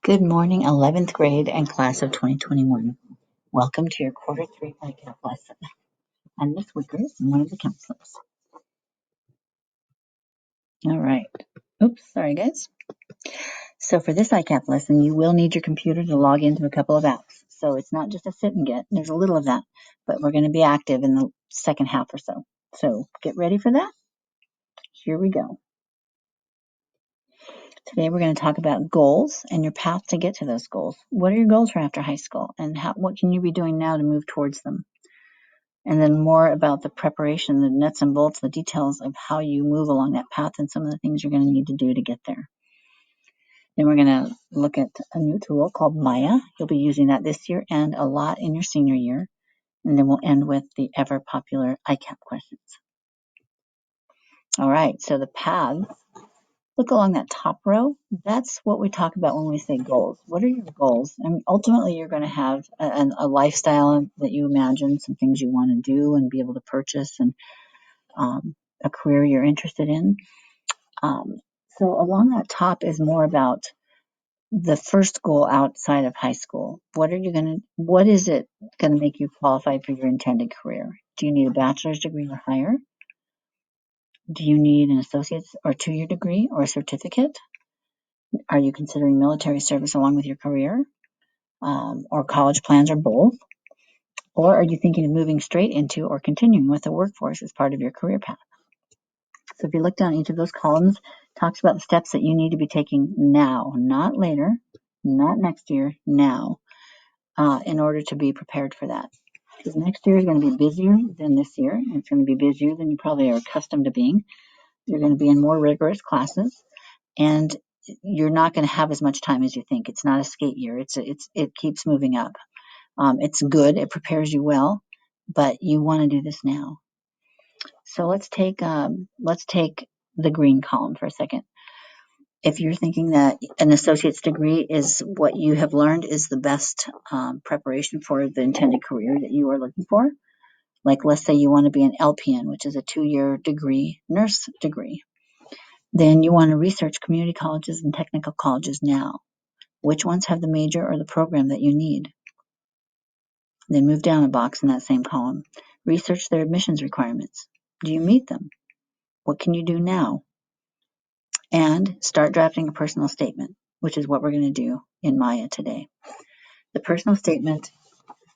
Good morning, 11th grade and class of 2021. Welcome to your quarter 3 ICAP lesson. I'm Miss Wickers, one of the counselors. All right. Oops, sorry guys. So for this ICAP lesson, you will need your computer to log into a couple of apps. So it's not just a sit and get, there's a little of that, but we're going to be active in the second half or so. So get ready for that. Here we go. Today we're going to talk about goals and your path to get to those goals. What are your goals for after high school, and what can you be doing now to move towards them? And then more about the preparation, the nuts and bolts, the details of how you move along that path and some of the things you're going to need to do to get there. Then we're going to look at a new tool called Maia. You'll be using that this year and a lot in your senior year. And then we'll end with the ever popular ICAP questions. All right, so the paths. Look along that top row. That's what we talk about when we say goals. What are your goals? And ultimately, you're going to have a lifestyle that you imagine, some things you want to do and be able to purchase, and a career you're interested in. So along that top is more about the first goal outside of high school. What is it going to make you qualified for your intended career? Do you need a bachelor's degree or higher? Do you need an associate's or 2-year degree or a certificate? Are you considering military service along with your career, or college plans, or both? Or are you thinking of moving straight into or continuing with the workforce as part of your career path? So if you look down each of those columns, it talks about the steps that you need to be taking now, not later, not next year, now, in order to be prepared for that. Because next year is going to be busier than this year. It's going to be busier than you probably are accustomed to being. You're going to be in more rigorous classes, and you're not going to have as much time as you think. It's not a skate year. It keeps moving up. It's good. It prepares you well, but you want to do this now. So let's take the green column for a second. If you're thinking that an associate's degree is what you have learned is the best preparation for the intended career that you are looking for, like let's say you want to be an LPN, which is a 2-year degree, nurse degree, then you want to research community colleges and technical colleges now. Which ones have the major or the program that you need? Then move down a box in that same column. Research their admissions requirements. Do you meet them? What can you do now? And start drafting a personal statement, which is what we're going to do in Maia today. The personal statement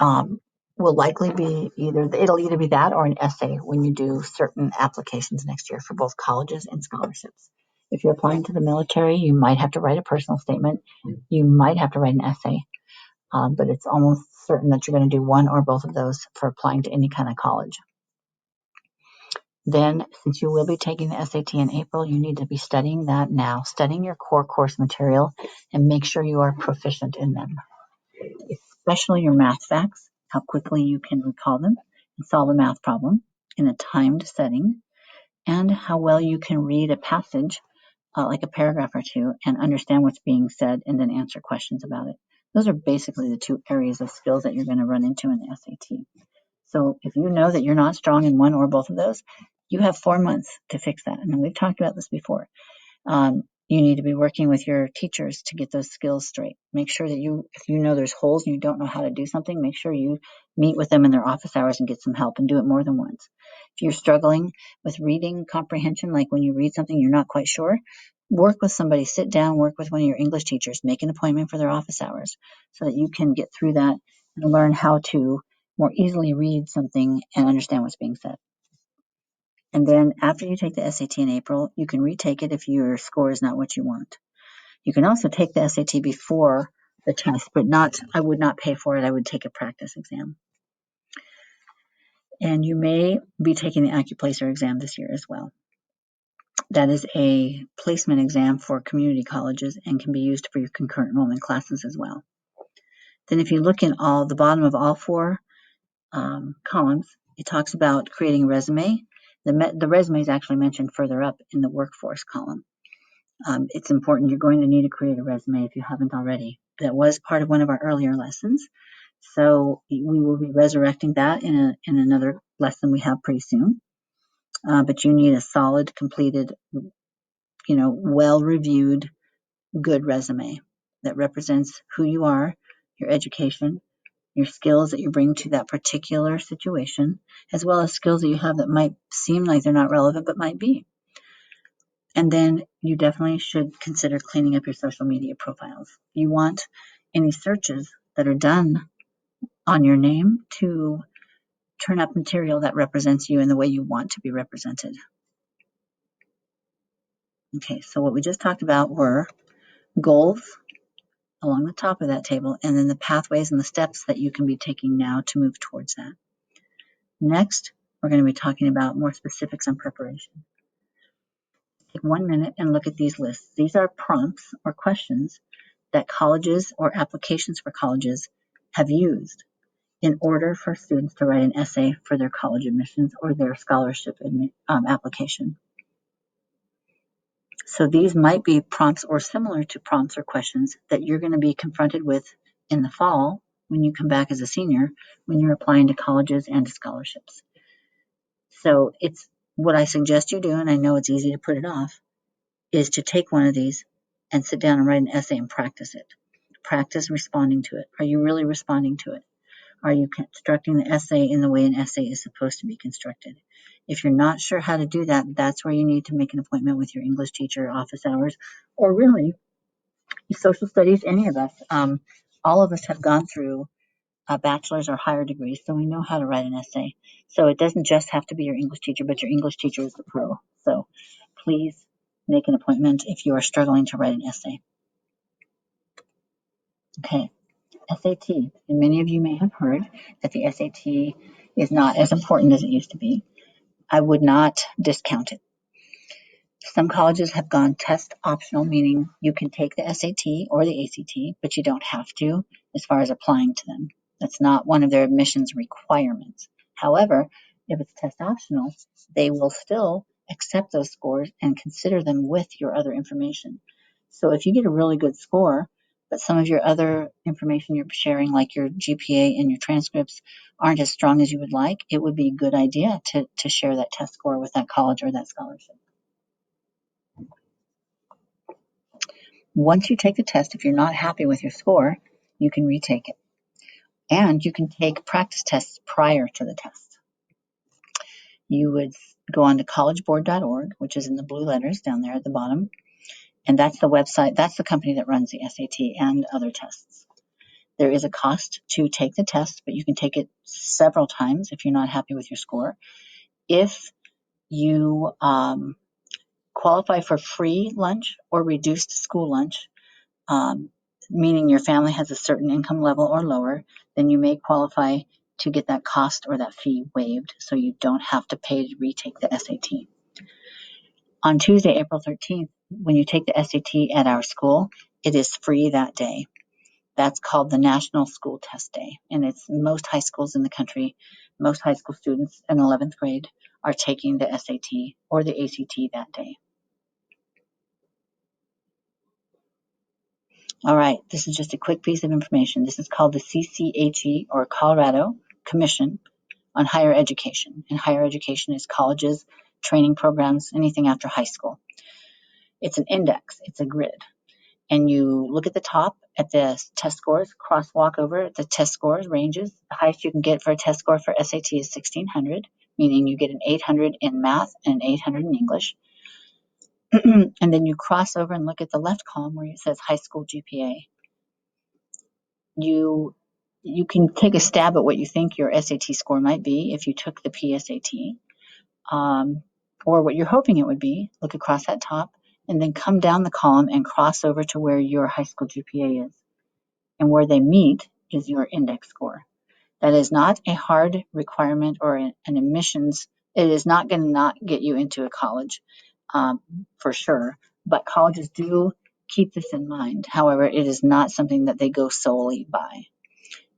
will likely be it'll either be that or an essay when you do certain applications next year for both colleges and scholarships. If you're applying to the military, you might have to write a personal statement. You might have to write an essay, but it's almost certain that you're going to do one or both of those for applying to any kind of college. Then, since you will be taking the SAT in April, you need to be studying that now, studying your core course material, and make sure you are proficient in them, especially your math facts, how quickly you can recall them and solve a math problem in a timed setting, and how well you can read a passage, like a paragraph or two, and understand what's being said and then answer questions about it. Those are basically the 2 areas of skills that you're going to run into in the SAT. So if you know that you're not strong in one or both of those, you have 4 months to fix that. And we've talked about this before. You need to be working with your teachers to get those skills straight. Make sure that if you know there's holes and you don't know how to do something, make sure you meet with them in their office hours and get some help, and do it more than once. If you're struggling with reading comprehension, like when you read something you're not quite sure, work with somebody, sit down, work with one of your English teachers, make an appointment for their office hours so that you can get through that and learn how to more easily read something and understand what's being said. And then after you take the SAT in April, you can retake it if your score is not what you want. You can also take the SAT before the test, but I would not pay for it. I would take a practice exam. And you may be taking the AccuPlacer exam this year as well. That is a placement exam for community colleges and can be used for your concurrent enrollment classes as well. Then if you look in the bottom of all 4 columns, it talks about creating a resume. The resume is actually mentioned further up in the workforce column. It's important. You're going to need to create a resume if you haven't already. That was part of one of our earlier lessons. So we will be resurrecting that in another lesson we have pretty soon. But you need a solid, completed, well-reviewed, good resume. that represents who you are, your education, your skills that you bring to that particular situation, as well as skills that you have that might seem like they're not relevant but might be. And then you definitely should consider cleaning up your social media profiles. You want any searches that are done on your name to turn up material that represents you in the way you want to be represented. Okay, so what we just talked about were goals along the top of that table, and then the pathways and the steps that you can be taking now to move towards that. Next, we're going to be talking about more specifics on preparation. Take 1 minute and look at these lists. These are prompts or questions that colleges or applications for colleges have used in order for students to write an essay for their college admissions or their scholarship application. So these might be prompts or similar to prompts or questions that you're going to be confronted with in the fall when you come back as a senior, when you're applying to colleges and to scholarships. So it's what I suggest you do, and I know it's easy to put it off, is to take one of these and sit down and write an essay and practice it. Practice responding to it. Are you really responding to it? Are you constructing the essay in the way an essay is supposed to be constructed? If you're not sure how to do that, that's where you need to make an appointment with your English teacher, office hours, or really social studies, any of us. All of us have gone through a bachelor's or higher degree, so we know how to write an essay. So it doesn't just have to be your English teacher, but your English teacher is the pro. So please make an appointment if you are struggling to write an essay. Okay, SAT. And many of you may have heard that the SAT is not as important as it used to be. I would not discount it. Some colleges have gone test optional, meaning you can take the SAT or the ACT, but you don't have to as far as applying to them. That's not one of their admissions requirements. However, if it's test optional, they will still accept those scores and consider them with your other information. So if you get a really good score, but some of your other information you're sharing, like your GPA and your transcripts, aren't as strong as you would like, it would be a good idea to share that test score with that college or that scholarship. Once you take the test, if you're not happy with your score, you can retake it. And you can take practice tests prior to the test. You would go on to collegeboard.org, which is in the blue letters down there at the bottom. And that's the website, that's the company that runs the SAT and other tests. There is a cost to take the test, but you can take it several times if you're not happy with your score. If you qualify for free lunch or reduced school lunch, meaning your family has a certain income level or lower, then you may qualify to get that cost or that fee waived so you don't have to pay to retake the SAT. On Tuesday, April 13th, when you take the SAT at our school, it is free that day. That's called the National School Test Day, and it's most high schools in the country. Most high school students in 11th grade are taking the SAT or the ACT that day. All right, this is just a quick piece of information. This is called the CCHE, or Colorado Commission on Higher Education. And higher education is colleges, training programs, anything after high school. It's an index, it's a grid. And you look at the top at the test scores, crosswalk over the test scores ranges. The highest you can get for a test score for SAT is 1600, meaning you get an 800 in math and an 800 in English. And then you cross over and look at the left column where it says high school GPA. You can take a stab at what you think your SAT score might be if you took the PSAT, or what you're hoping it would be. Look across that top and then come down the column and cross over to where your high school GPA is. And where they meet is your index score. That is not a hard requirement or an admissions. It is not going to not get you into a college, for sure. But colleges do keep this in mind. However, it is not something that they go solely by.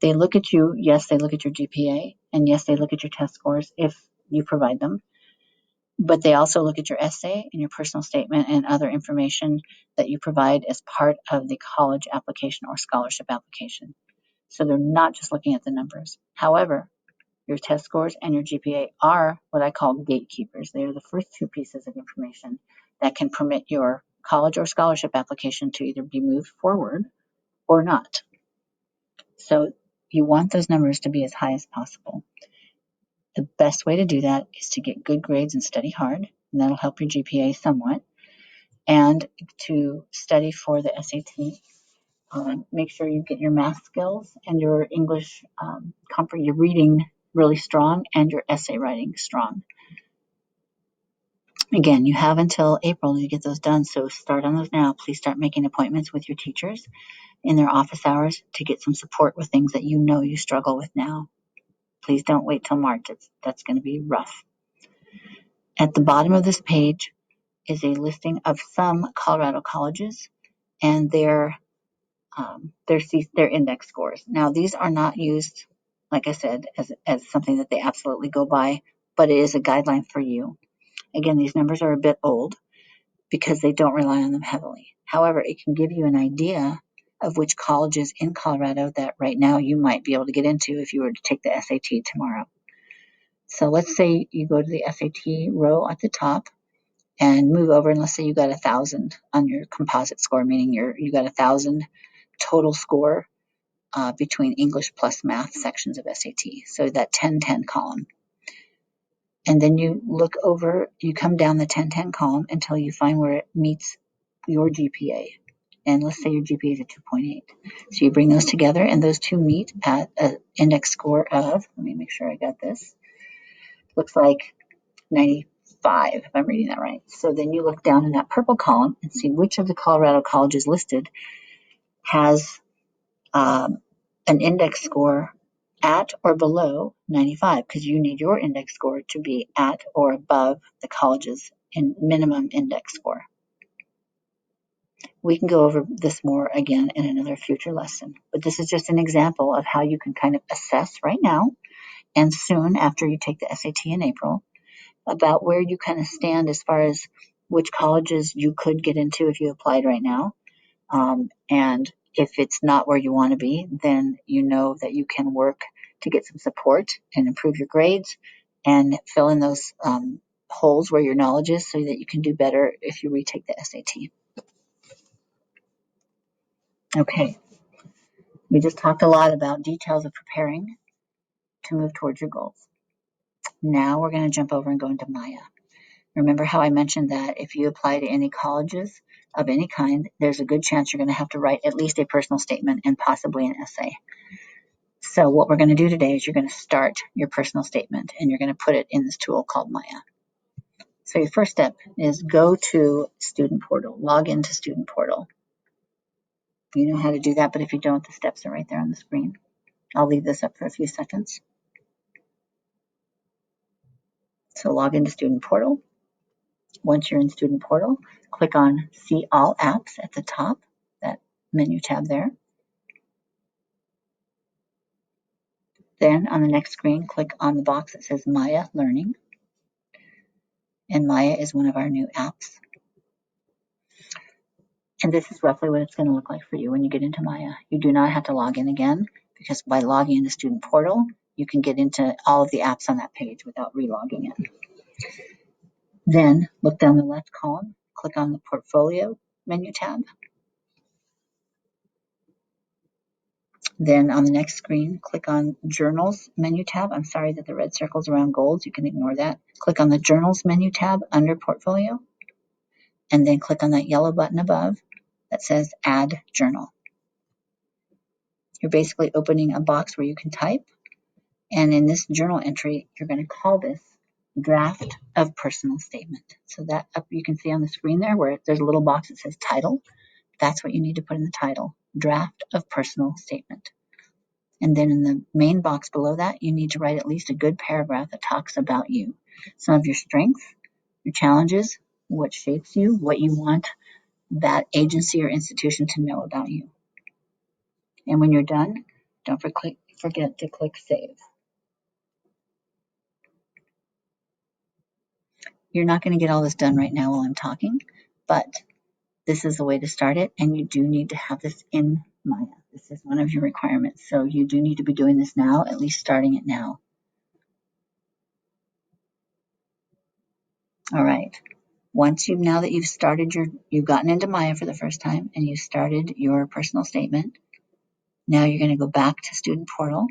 They look at you, yes, they look at your GPA, and yes, they look at your test scores if you provide them. But they also look at your essay and your personal statement and other information that you provide as part of the college application or scholarship application. So they're not just looking at the numbers. However, your test scores and your GPA are what I call gatekeepers. They are the first two pieces of information that can permit your college or scholarship application to either be moved forward or not. So you want those numbers to be as high as possible. The best way to do that is to get good grades and study hard, and that'll help your GPA somewhat, and to study for the SAT. Make sure you get your math skills and your English, your reading really strong, and your essay writing strong. Again, you have until April to get those done, so start on those now. Please start making appointments with your teachers in their office hours to get some support with things that you know you struggle with now. Please don't wait till March. That's going to be rough. At the bottom of this page is a listing of some Colorado colleges and their index scores. Now, these are not used, like I said, as something that they absolutely go by, but it is a guideline for you. Again, these numbers are a bit old because they don't rely on them heavily. However, it can give you an idea of which colleges in Colorado that right now you might be able to get into if you were to take the SAT tomorrow. So let's say you go to the SAT row at the top and move over, and let's say you got 1,000 on your composite score, meaning you got 1,000 total score between English plus math sections of SAT. So that 10-10 column. And then you look over, you come down the 10-10 column until you find where it meets your GPA. And let's say your GPA is a 2.8. So you bring those together, and those two meet at an index score of, let me make sure I got this, looks like 95, if I'm reading that right. So then you look down in that purple column and see which of the Colorado colleges listed has an index score at or below 95, because you need your index score to be at or above the college's minimum index score. We can go over this more again in another future lesson, but this is just an example of how you can kind of assess right now and soon after you take the SAT in April about where you kind of stand as far as which colleges you could get into if you applied right now. And if it's not where you want to be, then you know that you can work to get some support and improve your grades and fill in those holes where your knowledge is so that you can do better if you retake the SAT. Okay, we just talked a lot about details of preparing to move towards your goals. Now we're going to jump over and go into Maia. Remember how I mentioned that if you apply to any colleges of any kind, there's a good chance you're going to have to write at least a personal statement and possibly an essay. So what we're going to do today is you're going to start your personal statement and you're going to put it in this tool called Maia. So your first step is go to Student Portal, log into Student Portal. You know how to do that, but if you don't, the steps are right there on the screen. I'll leave this up for a few seconds. So log into Student Portal. Once you're in Student Portal, click on See All Apps at the top, that menu tab there. Then on the next screen, click on the box that says Maia Learning. And Maia is one of our new apps. And this is roughly what it's going to look like for you when you get into Maia. You do not have to log in again, because by logging into Student Portal, you can get into all of the apps on that page without re-logging in. Then look down the left column, click on the Portfolio menu tab. Then on the next screen, click on Journals menu tab. I'm sorry that the red circle's around goals. You can ignore that. Click on the Journals menu tab under Portfolio, and then click on that yellow button above that says Add Journal. You're basically opening a box where you can type, and in this journal entry, you're going to call this Draft of Personal Statement. So that up you can see on the screen there where there's a little box that says Title. That's what you need to put in the title, Draft of Personal Statement. And then in the main box below that, you need to write at least a good paragraph that talks about you. Some of your strengths, your challenges, what shapes you, what you want that agency or institution to know about you. And when you're done, don't forget to click Save. You're not going to get all this done right now while I'm talking, but this is the way to start it, and you do need to have this in Maia. This is one of your requirements, so you do need to be doing this now, at least starting it now. All right. Now that you've gotten into Maia for the first time and you started your personal statement, Now you're going to go back to Student Portal.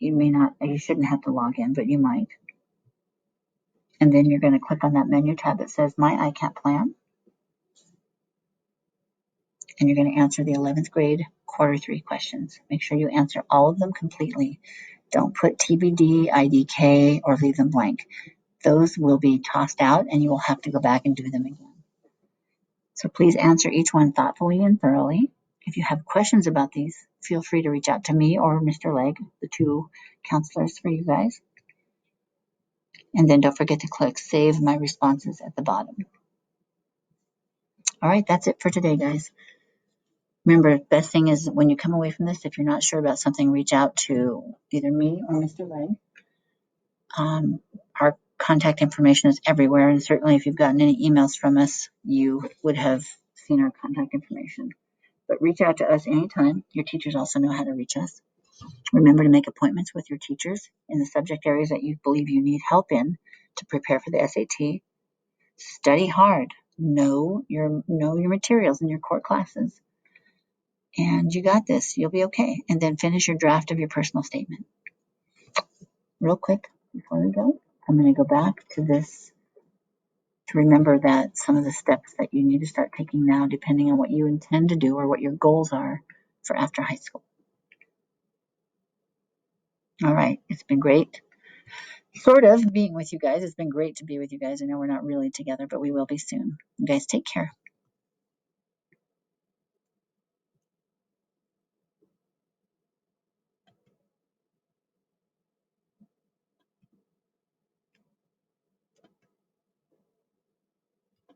You shouldn't have to log in, but you might. And then you're going to click on that menu tab that says My ICAP Plan. And you're going to answer the 11th grade Q3 questions. Make sure you answer all of them completely. Don't put TBD, IDK, or leave them blank. Those will be tossed out and you will have to go back and do them again. So please answer each one thoughtfully and thoroughly. If you have questions about these, feel free to reach out to me or Mr. Legg, the two counselors for you guys. And then don't forget to click Save My Responses at the bottom. All right, that's it for today, guys. Remember, the best thing is when you come away from this, if you're not sure about something, reach out to either me or Mr. Legg. Our contact information is everywhere, and certainly if you've gotten any emails from us, you would have seen our contact information. But reach out to us anytime. Your teachers also know how to reach us. Remember to make appointments with your teachers in the subject areas that you believe you need help in to prepare for the SAT. Study hard. Know your materials in your core classes. And you got this. You'll be okay. And then finish your draft of your personal statement. Real quick before we go, I'm going to go back to this to remember that some of the steps that you need to start taking now, depending on what you intend to do or what your goals are for after high school. All right. It's been great sort of being with you guys. It's been great to be with you guys. I know we're not really together, but we will be soon. You guys take care.